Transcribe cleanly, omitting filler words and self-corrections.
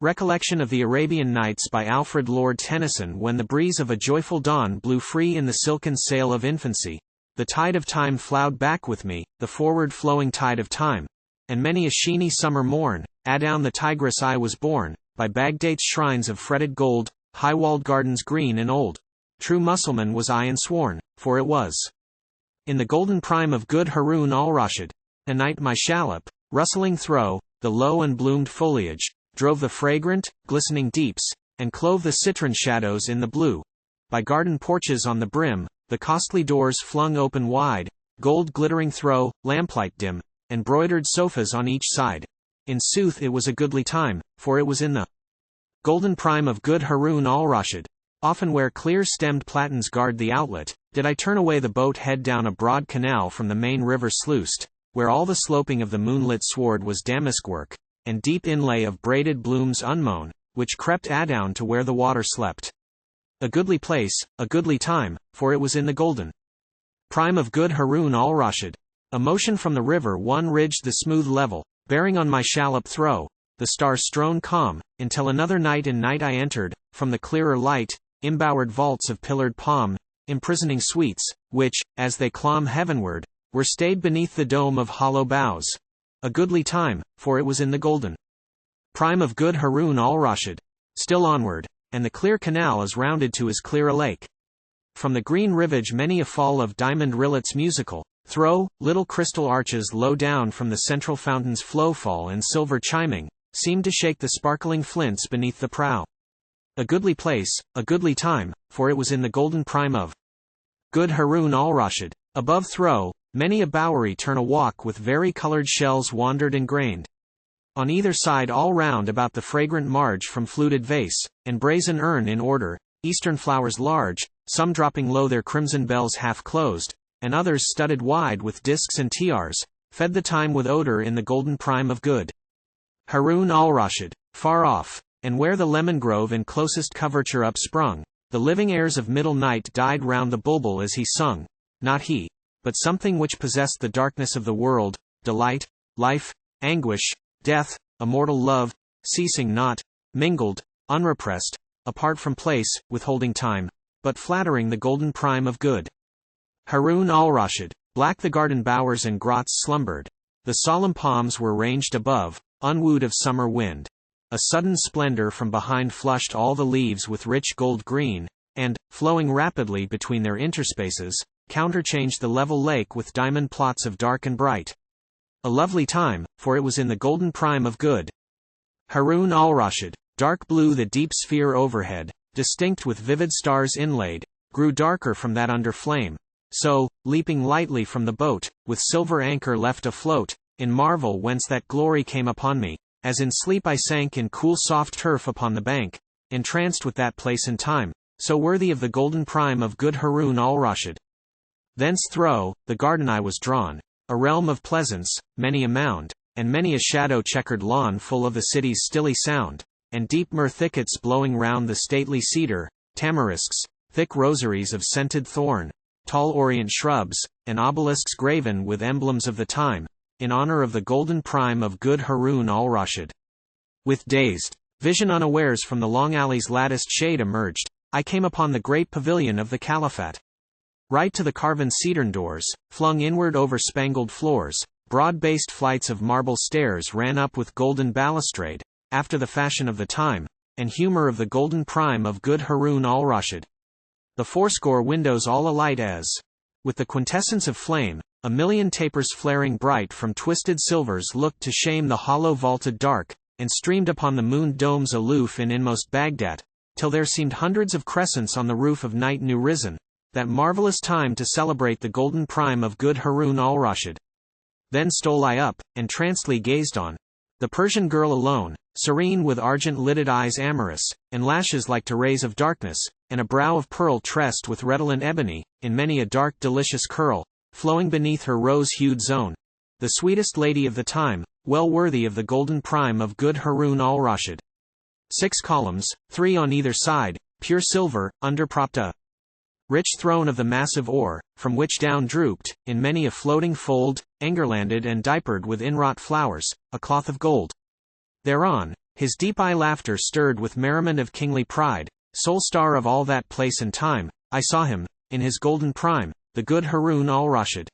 Recollection of the Arabian Nights by Alfred. Lord Tennyson. When the breeze of a joyful dawn blew free in the silken sail of infancy, the tide of time flowed back with me, the forward flowing tide of time, and many a sheeny summer morn, Adown the Tigris I was born, by Bagdat's shrines of fretted gold, high-walled gardens green and old. True Mussulman was I and sworn, for it was in the golden prime of good Haroun Alraschid. Anight my shallop, rustling thro, the low and bloomed foliage, drove the fragrant, glistening deeps, and clove the citron-shadows in the blue. By garden porches on the brim, the costly doors flung open wide, gold glittering thro, lamplight dim, and broidered sofas on each side. In sooth it was a goodly time, for it was in the golden prime of good Haroun Alraschid. Often where clear-stemm'd platans guard the outlet, did I turn away the boat head down a broad canal from the main river sluiced, where all the sloping of the moonlit sward was damask work, and deep inlay of braided blooms unmown, which crept adown to where the water slept. A goodly place, a goodly time, for it was in the golden prime of good Haroun Alraschid. A motion from the river one ridged the smooth level, bearing on my shallop thro, the star-strown calm, until another night and night I entered, from the clearer light, embowered vaults of pillared palm, imprisoning sweets, which, as they clomb heavenward, were stayed beneath the dome of hollow boughs. A goodly time, for it was in the golden prime of good Haroun Alraschid. Still onward, and the clear canal is rounded to as clear a lake. From the green rivage many a fall of diamond rillets musical, thro, little crystal arches low down from the central fountain's flow fall and silver chiming, seemed to shake the sparkling flints beneath the prow. A goodly place, a goodly time, for it was in the golden prime of good Haroun Alraschid. Above thro, many a bowery turn a walk with vari-colored shells wandered and grained. On either side all round about the fragrant marge from fluted vase, and brazen urn in order, eastern flowers large, some dropping low their crimson bells half closed, and others studded wide with discs and tiaras, fed the time with odor in the golden prime of good Haroun Alraschid. Far off, and where the lemon grove in closest coverture upsprung, the living airs of middle night died round the bulbul as he sung, not he, but something which possessed the darkness of the world, delight, life, anguish, death, immortal love, ceasing not, mingled, unrepressed, apart from place, withholding time, but flattering the golden prime of good Haroun Alraschid. Black the garden bowers and grots slumbered. The solemn palms were ranged above, unwooed of summer wind. A sudden splendor from behind flushed all the leaves with rich gold green, and, flowing rapidly between their interspaces, counterchanged the level lake with diamond plots of dark and bright. A lovely time, for it was in the golden prime of good Haroun Alraschid. Dark blue the deep sphere overhead, distinct with vivid stars inlaid, grew darker from that under flame. So, leaping lightly from the boat, with silver anchor left afloat, in marvel whence that glory came upon me, as in sleep I sank in cool soft turf upon the bank, entranced with that place and time, so worthy of the golden prime of good Haroun Alraschid. Thence thro, the garden I was drawn, a realm of pleasance, many a mound, and many a shadow-checkered lawn full of the city's stilly sound, and deep myrrh thickets blowing round the stately cedar, tamarisks, thick rosaries of scented thorn, tall orient shrubs, and obelisks graven with emblems of the time, in honor of the golden prime of good Haroun Alraschid. With dazed vision unawares from the long alley's latticed shade emerged, I came upon the great pavilion of the Caliphate. Right to the carven cedern doors, flung inward over spangled floors, broad-based flights of marble stairs ran up with golden balustrade, after the fashion of the time, and humor of the golden prime of good Haroun Alraschid. The fourscore windows all alight as, with the quintessence of flame, a million tapers flaring bright from twisted silvers looked to shame the hollow vaulted dark, and streamed upon the mooned domes aloof in inmost Bagdat, till there seemed hundreds of crescents on the roof of night new risen, that marvelous time to celebrate the golden prime of good Haroun Alraschid. Then stole I up, and trancedly gazed on the Persian girl alone, serene with argent-lidded eyes amorous, and lashes like to rays of darkness, and a brow of pearl tressed with redolent ebony, in many a dark delicious curl, flowing beneath her rose-hued zone. The sweetest lady of the time, well worthy of the golden prime of good Haroun Alraschid. 6 columns, 3 on either side, pure silver, underpropped a rich throne of the massive ore, from which down drooped, in many a floating fold, engarlanded and diapered with inwrought flowers, a cloth of gold. Thereon, His deep eye laughter stirred with merriment of kingly pride, sole star of all that place and time. I saw him, in his golden prime, the good Haroun Alraschid.